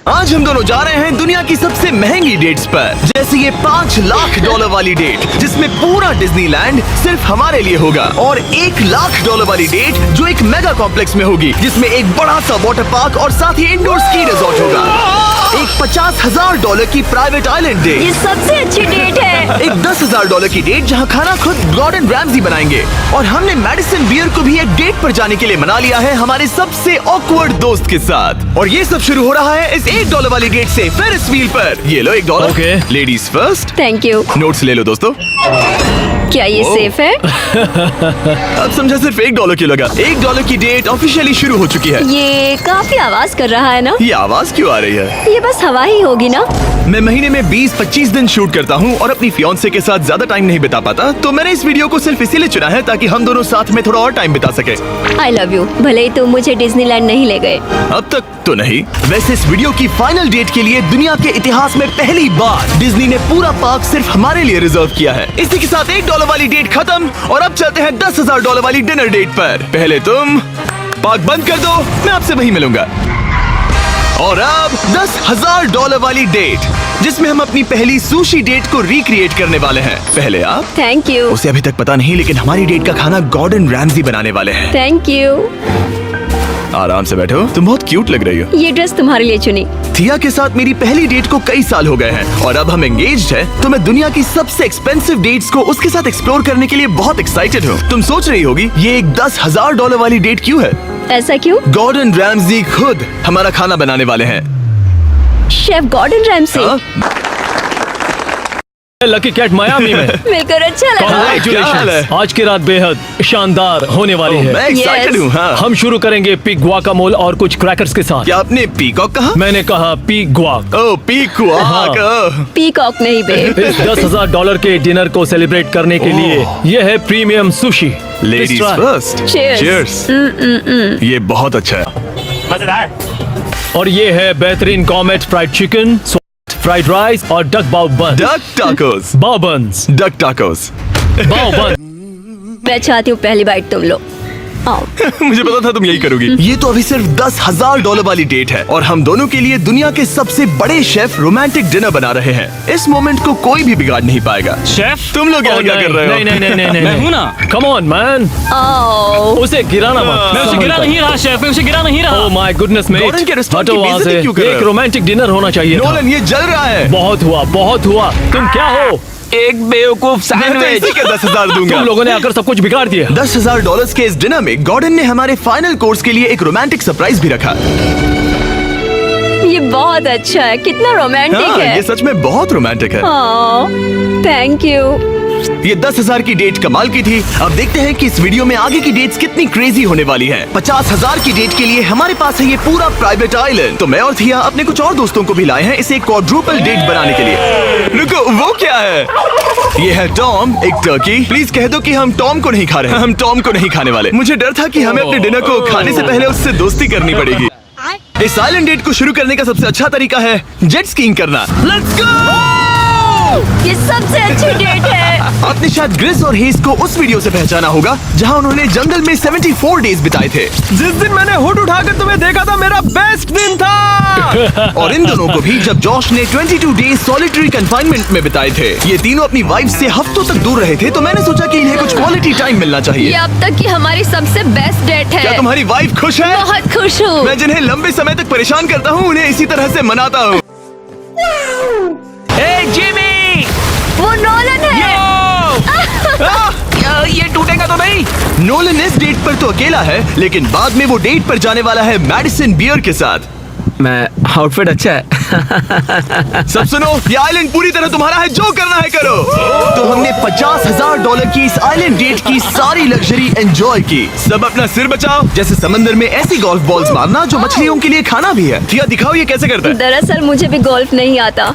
आज हम दोनों जा रहे हैं दुनिया की सबसे महंगी डेट्स पर, जैसे ये $5 लाख वाली डेट जिसमें पूरा डिज्नीलैंड सिर्फ हमारे लिए होगा, और $1 लाख वाली डेट जो एक मेगा कॉम्प्लेक्स में होगी जिसमें एक बड़ा सा वाटर पार्क और साथ ही इंडोर स्की रिजॉर्ट होगा। एक $50,000 की प्राइवेट आइलैंड डेट, ये सबसे अच्छी डेट है। एक $10,000 की डेट जहां खाना खुद गॉर्डन रैमजी बनाएंगे, और हमने मैडिसन बियर को भी एक डेट पर जाने के लिए मना लिया है हमारे सबसे ऑकवर्ड दोस्त के साथ। और ये सब शुरू हो रहा है इस $1 वाली डेट से फेरिस व्हील पर। ये लो $1। Okay. Ladies first. Thank you. Notes ले लो दोस्तों। क्या ये सेफ है? अब समझा सिर्फ $1 क्यों लगा। $1 की डेट ऑफिशियली शुरू हो चुकी है। ये काफी आवाज कर रहा है ना? ये आवाज क्यों आ रही है? ये बस हवा ही होगी ना? मैं महीने में 20-25 दिन शूट करता हूँ और अपनी फियांसे के साथ ज्यादा टाइम नहीं बिता पाता, तो मैंने इस वीडियो को सिर्फ इसीलिए चुना है ताकि हम दोनों साथ में थोड़ा और टाइम बिता सके। I love you. भले ही तुम मुझे डिज्नीलैंड नहीं ले गए। अब तक तो नहीं। वैसे इस वीडियो की फाइनल डेट के लिए दुनिया के इतिहास में पहली बार डिज्नी ने पूरा पार्क सिर्फ हमारे लिए रिजर्व किया है। इसी के साथ $1 वाली डेट खत्म और अब चलते हैं $10,000 वाली डिनर डेट पर। पहले तुम पार्क बंद कर दो, मैं आपसे वहीं मिलूंगा। और अब $10,000 वाली डेट जिसमें हम अपनी पहली सुशी डेट को रिक्रिएट करने वाले हैं। पहले आप। Thank you. उसे अभी तक पता नहीं, लेकिन हमारी डेट का खाना गॉर्डन रैमजी बनाने वाले हैं। Thank you. आराम से बैठो, तुम बहुत क्यूट लग रही हो। ये ड्रेस तुम्हारे लिए चुनी। थिया के साथ मेरी पहली डेट को कई साल हो गए हैं और अब हम एंगेज्ड हैं, तो मैं दुनिया की सबसे एक्सपेंसिव डेट्स को उसके साथ एक्सप्लोर करने के लिए बहुत एक्साइटेड हूँ। तुम सोच रही होगी ये एक $10,000 वाली डेट क्यों है? ऐसा क्यों? गॉर्डन रैमजी खुद हमारा खाना बनाने वाले हैं। Chef Gordon Ramsay. हाँ? लकी कैट मायामी में। मिलकर अच्छा लगा। Congratulations। आज की रात बेहद शानदार होने वाली है। मैं एक्साइटेड Yes। हूँ। हाँ। हम शुरू करेंगे पिग गुआकामोल और कुछ क्रैकर्स के साथ। क्या आपने पीकॉक कहा? मैंने कहा पिग गुआक। ओह पीकॉक। पीकॉक नहीं बे। इस $10,000 के डिनर को सेलिब्रेट करने के लिए यह है premium sushi. Ladies first. Cheers। Cheers। ये बहुत अच्छा है। और ये है बेहतरीन comet fried chicken, fried rice और डक बाउ बन। Duck tacos. बाउ बन्स। Duck tacos. बाउ बन। मैं चाहती हूँ पहली बाइट तुम लो। आओ। मुझे पता था तुम यही करोगी। ये तो अभी सिर्फ $10,000 वाली डेट है और हम दोनों के लिए दुनिया के सबसे बड़े शेफ रोमांटिक डिनर बना रहे हैं। इस मोमेंट को कोई भी बिगाड़ नहीं पाएगा। शेफ तुम लोग यहाँ क्या कर रहे हो? नहीं मैं हूँ ना। Come on man. आओ। उसे गिराना मत। मैं उसे गिरा नहीं रहा शेफ, मैं उसे गिरा नहीं रहा। Oh my goodness mate. Gordon के रेस्टोरेंट हटो की वहाँ बेइज्जती से। क्यों कर रहे एक हो? रोमांटिक डिनर होना चाहिए था। नोलन ये जल रहा है। बहुत हुआ, बहुत हुआ। तुम क्या हो? एक बेवकूफ मैं तो सैंडविच। इसी के 10,000 दूंगा। तुम लोगों ने आकर सब कुछ बिगाड़ दिया। $10,000 के इस डिनर में गॉर्डन ने हमारे फाइनल कोर्स के लिए एक रोमांटिक सरप्राइज भी रखा। ये बहुत अच्छा है। कितना रोमांटिक हाँ, है। ये सच में बहुत रोमांटिक है। Thank you. ये 10,000 की डेट कमाल की थी। अब देखते हैं कि इस वीडियो में आगे की डेट्स कितनी क्रेजी होने वाली है। 50,000 की डेट के लिए हमारे पास है ये पूरा प्राइवेट आइलैंड। तो मैं और थिया अपने कुछ और दोस्तों को भी लाए हैं इसे एक क्वाड्रुपल डेट बनाने के लिए। रुको, वो क्या है? ये है टॉम, एक टर्की। प्लीज कह दो कि हम टॉम को नहीं खा रहे हैं। हम टॉम को नहीं खाने वाले। मुझे डर था कि हमें अपने डिनर को खाने से पहले उससे दोस्ती करनी पड़ेगी। इस आइलैंड डेट को शुरू करने का सबसे अच्छा तरीका है जेट स्कीइंग करना। Let's go! ये सबसे अच्छी डेट है। आपने शायद ग्रिस और हेस को उस वीडियो से पहचाना होगा जहां उन्होंने जंगल में 74 डेज बिताए थे। जिस दिन मैंने हुड उठाकर तुम्हें देखा था मेरा बेस्ट दिन था। और इन दोनों को भी जब जॉश ने 22 डेज सॉलिटरी कंफाइनमेंट में बिताए थे। ये तीनों अपनी वाइफ से हफ्तों तक दूर रहे थे, तो मैंने सोचा कि इन्हें कुछ क्वालिटी टाइम मिलना ये चाहिए। अब तक की हमारी सबसे बेस्ट डेट है। क्या तुम्हारी वाइफ खुश है? बहुत खुश हूँ। मैं जिन्हें लंबे समय तक परेशान करता हूँ उन्हें इसी तरह से मनाता हूँ। जिमी, वो नोलन है। ये टूटेगा तो नहीं? नोलन इस डेट पर तो अकेला है, लेकिन बाद में वो डेट पर जाने वाला है मैडिसन बियर के साथ। मैं आउटफिट अच्छा है। सब सुनो, ये आइलैंड पूरी तरह तुम्हारा है, जो करना है करो। तो हमने $50,000 की इस आइलैंड डेट की सारी लग्जरी एंजॉय की। सब अपना सिर बचाओ, जैसे समंदर में ऐसी गोल्फ बॉल्स मारना जो मछलियों के लिए खाना भी है। थिया दिखाओ ये कैसे करता है। दरअसल मुझे भी गोल्फ नहीं आता।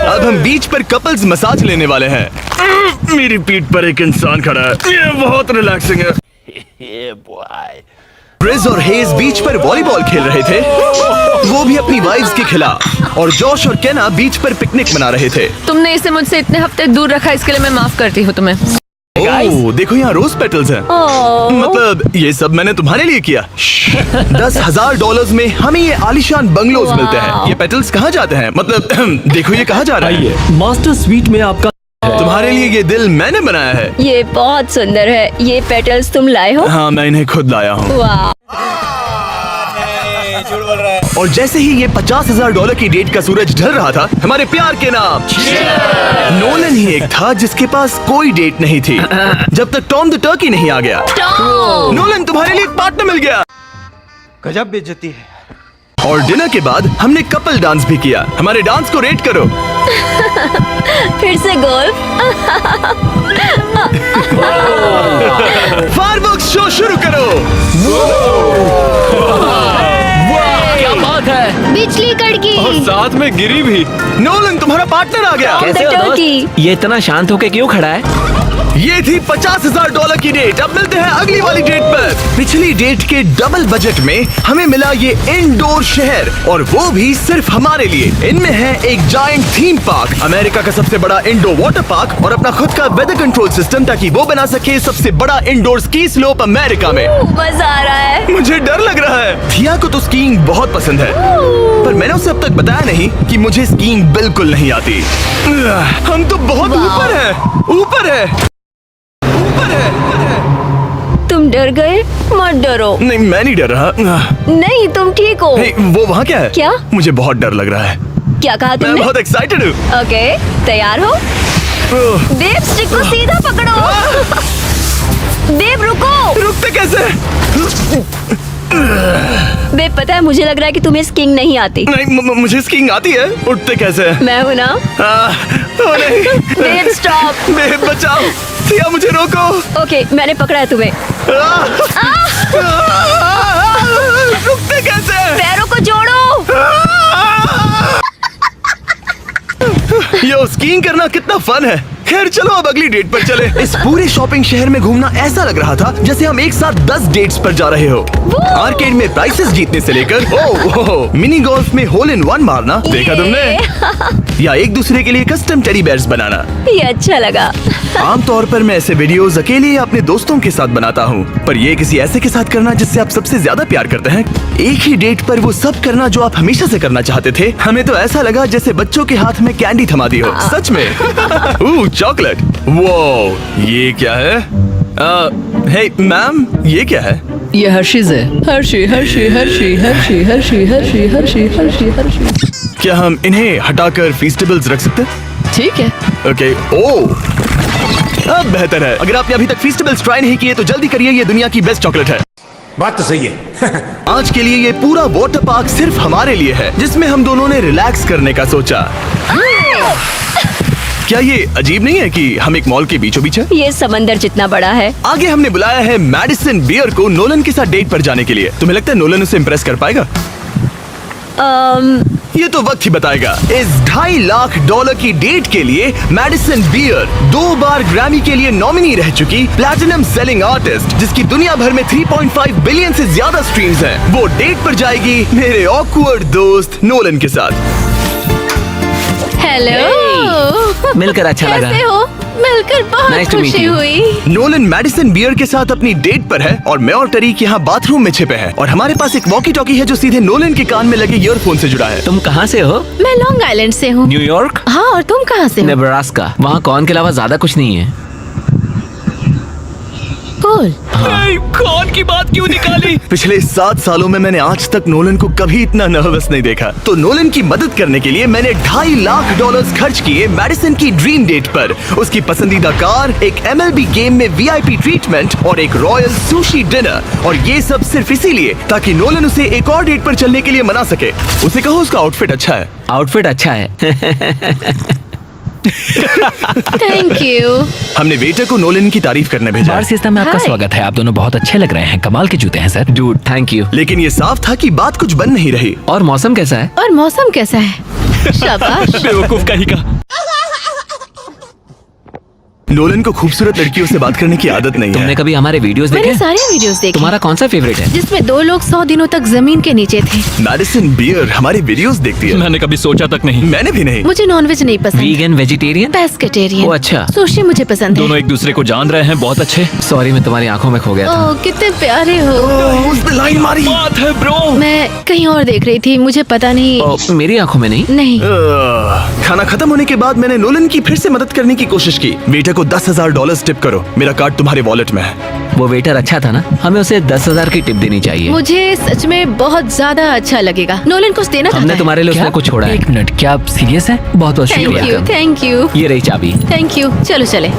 अब हम बीच पर कपल्स मसाज लेने वाले हैं। मेरी पीठ पर एक इंसान खड़ा है, ये बहुत रिलैक्सिंग है। क्रिस और हेज बीच पर वॉलीबॉल खेल रहे थे, वो भी अपनी वाइफ्स के खिलाफ। और जॉश और केना बीच पर पिकनिक मना रहे थे। तुमने इसे मुझसे इतने हफ्ते दूर रखा, इसके लिए मैं माफ करती हूँ तुम्हें। guys. ओह, देखो यहाँ रोज पेटल्स हैं। ओह, मतलब ये सब मैंने तुम्हारे लिए किया। $10,000 में हमें ये आलीशान बंगलोज वाह। मिलते हैं। ये पेटल्स कहाँ जाते हैं? मतलब देखो ये कहाँ जा रहा है। आइए, मास्टर स्वीट में आपका तुम्हारे लिए ये दिल मैंने बनाया है। ये बहुत सुंदर है। ये पेटल्स तुम लाए हो? हाँ, मैं इन्हें खुद लाया हूँ। वाह, और जैसे ही ये $50,000 की डेट का सूरज ढल रहा था, हमारे प्यार के नाम नोलन ही एक था जिसके पास कोई डेट नहीं थी जब तक टॉम द टर्की नहीं आ गया। टॉम! नोलन, तुम्हारे लिए एक पार्टनर मिल गया। गजब बेइज्जती है। और डिनर के बाद हमने कपल डांस भी किया। हमारे डांस को रेट करो। फिर से गोल्फ। फायरवर्क्स शो शुरू करो। क्या बात है। बिजली कड़की। और साथ में गिरी भी। नोलन, तुम्हारा पार्टनर आ गया। कैसे हो दोस्त? ये इतना शांत होके क्यों खड़ा है? ये थी $50,000 की डेट। अब मिलते हैं अगली वाली डेट पर। पिछली डेट के डबल बजट में हमें मिला ये इंडोर शहर, और वो भी सिर्फ हमारे लिए। इनमें है एक जायंट थीम पार्क, अमेरिका का सबसे बड़ा इंडोर वाटर पार्क, और अपना खुद का वेदर कंट्रोल सिस्टम ताकि वो बना सके सबसे बड़ा इंडोर स्की स्लोप अमेरिका में। मजा आ रहा है। मुझे डर लग रहा है। थिया को तो स्कीइंग बहुत पसंद है, पर मैंने उसे अब तक बताया नहीं कि मुझे स्कीइंग बिल्कुल नहीं आती। हम तो बहुत ऊपर है, ऊपर है, ऊपर है। तुम डर गए? मत डरो। नहीं, मैं नहीं डर रहा। नहीं, तुम ठीक हो। हे, वो वहाँ क्या है? क्या? मुझे बहुत डर लग रहा है। क्या कहा मैं तुमने? बहुत एक्साइटेड हूँ। ओके, तैयार हो? देव, स्टिक को सीधा पकड़ो। देव, रुको। रुकते कैसे? देव, पता है मुझे लग रहा है कि तुम्हें स्कीइंग नहीं आती। नहीं, मुझे स्कीइंग आती है। उठते कैसे? मैं हूँ ना। ओ नहीं। देव, स्टॉप। देव, बचाओ। थिया, मुझे रोको। ओके, मैंने पकड़ा है तुम्हें। रुकते कैसे? पैरों को जोड़ो। यो, स्कीइंग करना कितना फन है। खैर चलो अब अगली डेट पर चले। इस पूरे शॉपिंग शहर में घूमना ऐसा लग रहा था जैसे हम एक साथ 10 डेट्स पर जा रहे हो। आर्केड में प्राइसेस जीतने से लेकर मिनी गोल्फ में होल इन वन मारना, देखा तुमने? या एक दूसरे के लिए कस्टम टेडी बेयर्स बनाना। ये अच्छा लगा। आमतौर पर मैं ऐसे वीडियोस अकेले या अपने दोस्तों के साथ बनाता हूँ, पर ये किसी ऐसे के साथ करना जिससे आप सबसे ज्यादा प्यार करते हैं। एक ही डेट पर वो सब करना जो आप हमेशा से करना चाहते थे। हमें तो ऐसा लगा जैसे बच्चों के हाथ में कैंडी थमा दी हो। सच में। चॉकलेट। वो ये क्या है? हे मैम, ये क्या है? ये हर्शीज है। Hershey Hershey Hershey Hershey Hershey Hershey Hershey Hershey Hershey. क्या हम इन्हें हटाकर फीस्टेबल्स रख सकते हैं? ठीक है। ओके। अब बेहतर है। अगर आपने अभी तक फीस्टेबल्स ट्राई नहीं किए तो जल्दी करिए, ये दुनिया की बेस्ट चॉकलेट है। बात तो सही है। आज के लिए ये पूरा वाटर पार्क सिर्फ हमारे लिए है, जिसमें हम दोनों ने रिलैक्स करने का सोचा। क्या ये अजीब नहीं है कि हम एक मॉल के बीचों बीच है? ये समंदर जितना बड़ा है। आगे हमने बुलाया है मैडिसन बियर को नोलन के साथ डेट पर जाने के लिए। तुम्हें लगता है नोलन उसे इम्प्रेस कर पाएगा? ये तो वक्त ही बताएगा। इस $2.5 लाख की डेट के लिए मैडिसन बियर 2 बार ग्रैमी के लिए नॉमिनी रह चुकी प्लैटिनम सेलिंग आर्टिस्ट, जिसकी दुनिया भर में 3.5 बिलियन से ज्यादा स्ट्रीम्स हैं, वो डेट पर जाएगी मेरे ऑकवर्ड दोस्त नोलन के साथ। हेलो। मिलकर अच्छा लगा। कैसे हो? मिलकर बहुत Nice to meet खुशी you. हुई। नोलन मैडिसन बियर के साथ अपनी डेट पर है और मैं और टरीक यहाँ बाथरूम में छिपे हैं, और हमारे पास एक वॉकी टॉकी है जो सीधे नोलन के कान में लगे ईयरफोन से जुड़ा है। तुम कहाँ से हो? मैं लॉन्ग आइलैंड से हूँ। न्यूयॉर्क? हाँ, और तुम कहाँ से हो? नेब्रास्का। वहाँ कॉर्न के अलावा ज्यादा कुछ नहीं है। कूल। कौन की बात क्यों निकाली? पिछले 7 सालों में मैंने आज तक नोलन को कभी इतना नर्वस नहीं देखा। तो नोलन की मदद करने के लिए मैंने $2.5 लाख खर्च किए मैडिसन की ड्रीम डेट पर। उसकी पसंदीदा कार, एक MLB गेम में VIP ट्रीटमेंट और एक रॉयल सुशी डिनर। और ये सब सिर्फ इसीलिए ताकि नोलन उसे एक और डेट पर चलने के लिए मना सके। उसे कहो उसका आउटफिट अच्छा है। आउटफिट अच्छा है। Thank you. हमने वेटर को नोलन की तारीफ करने भेजा, बार सिस्टम में आपका Hi. स्वागत है। आप दोनों बहुत अच्छे लग रहे हैं। कमाल के जूते हैं सर। Dude, thank you. लेकिन ये साफ था कि बात कुछ बन नहीं रही। और मौसम कैसा है? और मौसम कैसा है? शाबाश। बेवकूफ कहीं का। नोलन को खूबसूरत लड़कियों से बात करने की आदत नहीं तुमने है। कभी हमारे वीडियोस मैंने देखे? सारे वीडियोस देखे तुम्हारा कौन सा फेवरेट है? जिसमें 2 लोग 100 दिनों तक जमीन के नीचे थे। मैडिसन बियर हमारे वीडियोस देखती है। मैंने कभी सोचा तक नहीं। मैंने भी नहीं। मुझे नॉनवेज नहीं पसंद। Vegan, vegetarian? पेस्केटेरियन। ओ, अच्छा। सुशी मुझे पसंद है। दोनों एक दूसरे को जान रहे हैं, बहुत अच्छे। सॉरी, मैं तुम्हारी आंखों में खो गया था। ओह कितने प्यारे हो। उसने लाइन मारी। बात है ब्रो। मैं कहीं और देख रही थी, मुझे पता नहीं। ओ, मेरी आंखों में नहीं। नहीं। खाना खत्म होने के बाद मैंने नोलन की फिर से मदद करने की कोशिश की। बेटा को $10,000 टिप करो, मेरा कार्ड तुम्हारे वॉलेट में है। वो वेटर अच्छा था ना, हमें उसे 10,000 की टिप देनी चाहिए। मुझे सच में बहुत ज्यादा अच्छा लगेगा। नोलन कुछ देना चाहता हमने है। तुम्हारे लिए उसने कुछ छोड़ा है। एक मिनट, क्या आप सीरियस हैं? बहुत बहुत थैंक शुक्रिया। यू, थैंक यू, ये रही चाबी। Thank you. चलो चले।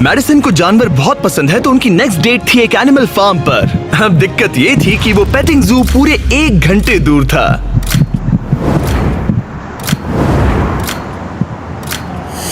मैडिसन को जानवर बहुत पसंद है, तो उनकी नेक्स्ट डेट थी एक एनिमल फार्म पर। अब दिक्कत ये थी कि वो पेटिंग जू पूरे 1 घंटे दूर था।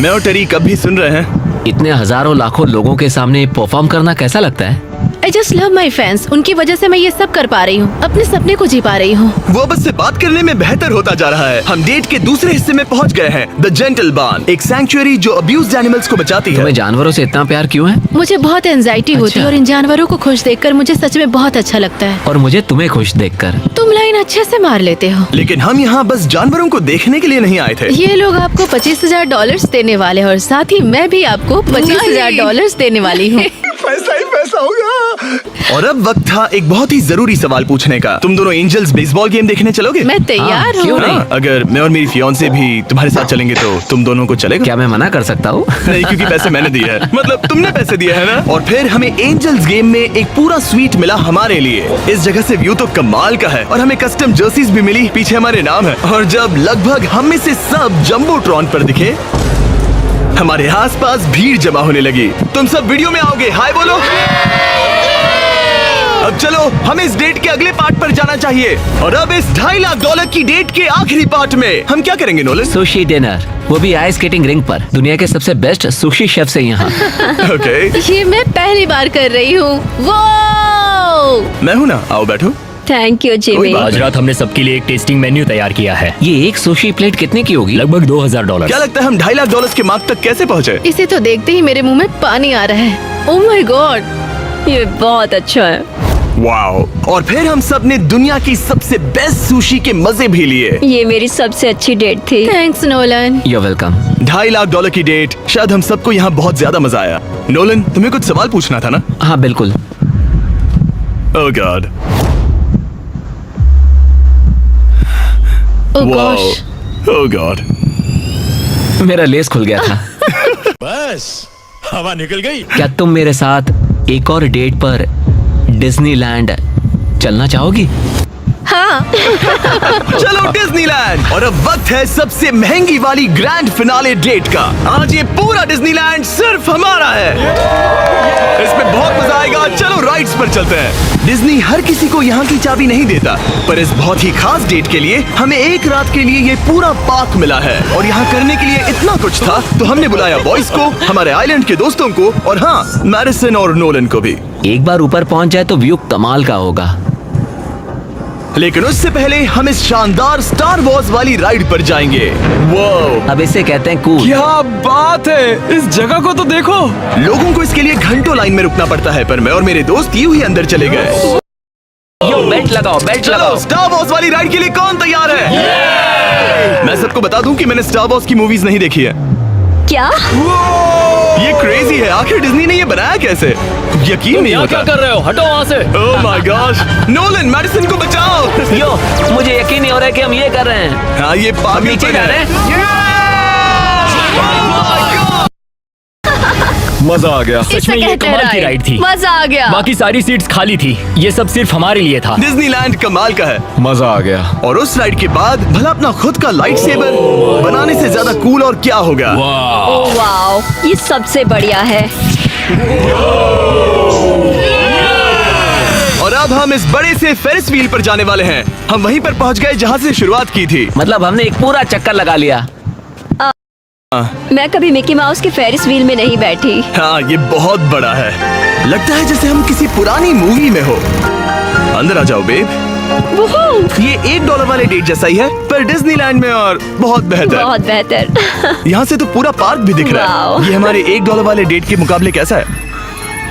मैं और टेरी कब भी सुन रहे हैं। इतने हजारों लाखों लोगों के सामने परफॉर्म करना कैसा लगता है? I just love my fans. उनकी वजह से मैं ये सब कर पा रही हूँ, अपने सपने को जी पा रही हूँ। वो अब से बात करने में बेहतर होता जा रहा है। हम डेट के दूसरे हिस्से में पहुंच गए हैं, द जेंटल बार्न, एक सैंक्चुअरी जो अब्यूज्ड एनिमल्स को बचाती है। तुम्हें जानवरों से इतना प्यार क्यों है? मुझे बहुत एंजाइटी होती है अच्छा। और इन जानवरों को खुश देखकर मुझे सच में बहुत अच्छा लगता है। और मुझे तुम्हें खुश देखकर। तुम लाइन अच्छे से मार लेते हो। लेकिन हम यहाँ बस जानवरों को देखने के लिए नहीं आए थे। ये लोग आपको $25,000 देने वाले हैं और साथ ही मैं भी आपको $25,000 देने वाली हूँ। पैसा ही पैसा होगा। और अब वक्त था एक बहुत ही जरूरी सवाल पूछने का। तुम दोनों एंजल्स बेसबॉल गेम देखने चलोगे? मैं तैयार क्यों हूँ। नहीं? अगर मैं और मेरी फियांसे भी तुम्हारे साथ चलेंगे तो तुम दोनों को चलेगा? क्या मैं मना कर सकता हूँ? नहीं, क्योंकि पैसे मैंने दिए हैं। मतलब तुमने पैसे दिए हैं ना। और फिर हमें एंजल्स गेम में एक पूरा स्वीट मिला हमारे लिए। इस जगह से व्यू तो कमाल का है और हमें कस्टम जर्सीज भी मिली, पीछे हमारे नाम है। और जब लगभग हम में से सब जंबोट्रॉन पर दिखे, हमारे आसपास भीड़ जमा होने लगी। तुम सब वीडियो में आओगे, हाय बोलो। अब चलो, हमें इस डेट के अगले पार्ट पर जाना चाहिए। और अब इस $2.5 लाख की डेट के आखिरी पार्ट में हम क्या करेंगे नोलन? सुशी डिनर, वो भी आइस स्केटिंग रिंग पर। दुनिया के सबसे बेस्ट सुशी शेफ से यहाँ। ओके, ये मैं पहली बार कर रही हूँ। वो मैं हूँ ना, आओ बैठो। Thank you Jimmy. आज रात हमने सबके लिए एक टेस्टिंग मेन्यू तैयार किया है। ये एक सुशी प्लेट कितने की होगी? लगभग $2,000। क्या लगता है हम $2.5 लाख के मार्क तक कैसे पहुँचे? इसे तो देखते ही मेरे मुंह में पानी आ रहा है। ओह माय गॉड, ये बहुत अच्छा है। वाओ! और फिर हम सब ने दुनिया की सबसे बेस्ट सुशी के मजे भी लिए। ये मेरी सबसे अच्छी डेट थी। Thanks Nolan. You're welcome। $2.5 lakh की डेट, शायद हम सबको यहाँ बहुत ज्यादा मजा आया। नोलन, तुम्हें कुछ सवाल पूछना था ना? हाँ बिल्कुल। ओह गॉड, ओह गॉश, ओह गॉड। मेरा लेस खुल गया था। बस हवा निकल गई। क्या तुम मेरे साथ एक और डेट पर डिज्नीलैंड चलना चाहोगी? हाँ। चलो डिज्नीलैंड। और अब वक्त है सबसे महंगी वाली ग्रैंड फिनाले डेट का। आज ये पूरा डिज्नीलैंड सिर्फ हमारा है। इसमें बहुत मजा आएगा। चलो राइड्स पर चलते हैं। डिज्नी हर किसी को यहाँ की चाबी नहीं देता, पर इस बहुत ही खास डेट के लिए हमें एक रात के लिए ये पूरा पार्क मिला है। और यहाँ करने के लिए इतना कुछ था, तो हमने बुलाया बॉयज को, हमारे आइलैंड के दोस्तों को, और हाँ, मैडिसन और नोलन को भी। एक बार ऊपर पहुंच जाए तो व्यू कमाल का होगा। लेकिन उससे पहले हम इस शानदार स्टार वॉर्स वाली राइड पर जाएंगे। वो अब इसे कहते हैं कूल। क्या बात है, इस जगह को तो देखो। लोगों को इसके लिए घंटों लाइन में रुकना पड़ता है, पर मैं और मेरे दोस्त यूं ही अंदर चले गए। यो बेल्ट लगाओ, बेल्ट चलो, लगाओ। स्टार वॉर्स वाली राइड के लिए कौन तैयार है? मैं सबको बता दूं कि मैंने स्टार वॉर्स की मूवीज नहीं देखी है। क्या? ये क्रेजी है। आखिर डिज्नी ने ये बनाया कैसे? यकीन नहीं यहाँ क्या होता। कर रहे हो? हटो वहाँ से। Oh my gosh, Nolan, Madison को बचाओ। यो, मुझे यकीन नहीं हो रहा है कि हम ये कर रहे हैं। हाँ, ये हम पागल नीचे जा रहे हैं। मजा आ गया। सच में ये कमाल की राइड थी। मजा आ गया। बाकी सारी सीट्स खाली थी। ये सब सिर्फ हमारे लिए था। डिज्नीलैंड कमाल का है। मजा आ गया। और उस राइड के बाद भला अपना खुद का लाइट सेबर बनाने से ज्यादा कूल और क्या होगा? ओह वाओ, ये सबसे बढ़िया है। और अब हम इस बड़े से फेरिस व्हील पर जाने वाले हैं। हम वहीं पर पहुंच गए जहां से शुरुआत की थी। मतलब हमने एक पूरा चक्कर लगा लिया। मैं कभी मिकी माउस के फेरिस व्हील में नहीं बैठी। हाँ, ये बहुत बड़ा है। लगता है जैसे हम किसी पुरानी मूवी में हो। अंदर आ जाओ बेब। ये $1 वाले डेट जैसा ही है, पर डिज्नीलैंड में और बहुत बेहतर। बहुत बेहतर। यहाँ से तो पूरा पार्क भी दिख रहा वाओ। है। ये हमारे $1 वाले डेट के मुकाबले कैसा है?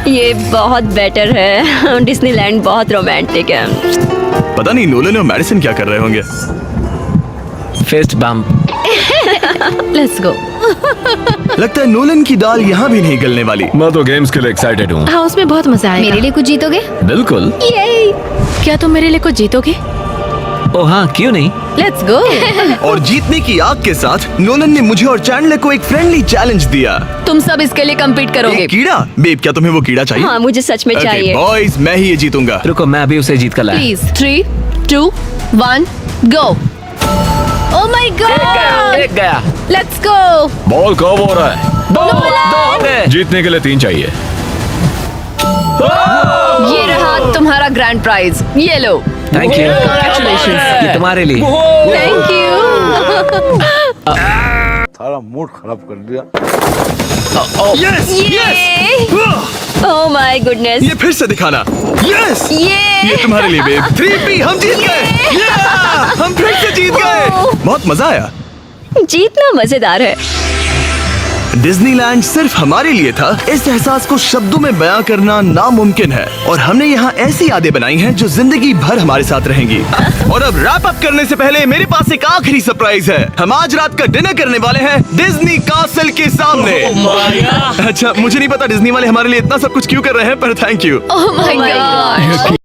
ये बहुत बेटर है। डिज्नीलैंड बहुत रोमांटिक है। पता नहीं नोलन और मैडिसन क्या कर रहे होंगे। Fist bump. Let's go. लगता है नोलन की दाल यहाँ भी नहीं गलने वाली। मैं तो गेम्स के लिए एक्साइटेड हूँ। हाँ, उसमें बहुत मजा आएगा। मेरे लिए कुछ जीतोगे? बिल्कुल। ये क्या तुम मेरे लिए कुछ जीतोगे? ओ हाँ, क्यों नहीं। Let's go. और जीतने की आग के साथ नोलन ने मुझे और चैंडलर को एक फ्रेंडली चैलेंज दिया। तुम सब इसके लिए कम्पीट करोगे। एक कीड़ा? बेब, क्या तुम्हें वो कीड़ा चाहिए? हाँ, मुझे सच में चाहिए। बॉयज, मैं ही ये जीतूंगा। रुको, मैं अभी उसे जीत कर लाया। Please 3, 2, 1 go. Oh my God, एक गया। Let's go. बॉल कब हो रहा है? दो हो गए। जीतने के लिए 3 चाहिए। ये रहा तुम्हारा ग्रैंड प्राइज, ये लो। Thank you. Congratulations. ये तुम्हारे लिए। Thank you. सारा मूड खराब कर दिया। ओह माय गुडनेस। ये फिर से दिखाना। यस, ये ये तुम्हारे लिए बेब। 3P, हम जीत गए। Yeah! हम फिर से जीत गए। बहुत मजा आया। जीतना मजेदार है। डिज्नीलैंड सिर्फ हमारे लिए था। इस एहसास को शब्दों में बयां करना नामुमकिन है, और हमने यहाँ ऐसी यादें बनाई हैं जो जिंदगी भर हमारे साथ रहेंगी। और अब रैप अप करने से पहले मेरे पास एक आखिरी सरप्राइज है। हम आज रात का डिनर करने वाले हैं डिज्नी कासल के सामने। अच्छा, मुझे नहीं पता डिज्नी वाले हमारे लिए इतना सब कुछ क्यों कर रहे हैं, पर thank you. Oh my God,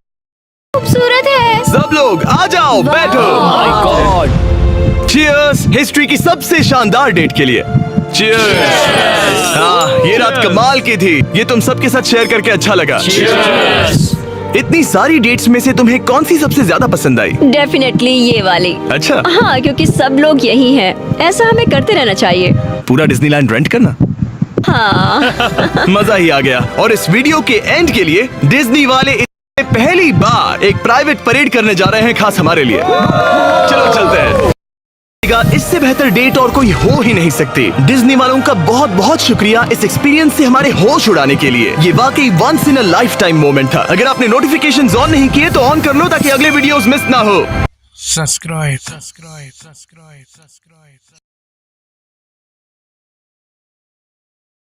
खूबसूरत है। सब लोग आ जाओ, बैठो। चीयर्स हिस्ट्री की सबसे शानदार डेट के लिए। चीयर्स। हाँ, ये रात कमाल की थी। ये तुम सबके साथ शेयर करके अच्छा लगा। इतनी सारी डेट्स में से तुम्हें कौन सी सबसे ज्यादा पसंद आई? डेफिनेटली ये वाली। अच्छा, हाँ, क्योंकि सब लोग यही हैं। ऐसा हमें करते रहना चाहिए। पूरा डिज्नीलैंड रेंट करना। हाँ। मजा ही आ गया। और इस वीडियो के एंड के लिए डिज्नी वाले पहली बार एक प्राइवेट परेड करने जा रहे हैं, खास हमारे लिए। चलो चलते हैं। इससे बेहतर डेट और कोई हो ही नहीं सकती। डिज्नी वालों का बहुत बहुत शुक्रिया इस एक्सपीरियंस से हमारे होश उड़ाने के लिए। ये वाकई once in a lifetime moment था। अगर आपने नोटिफिकेशंस ऑन नहीं किए तो ऑन कर लो, ताकि अगले वीडियोस मिस ना हो।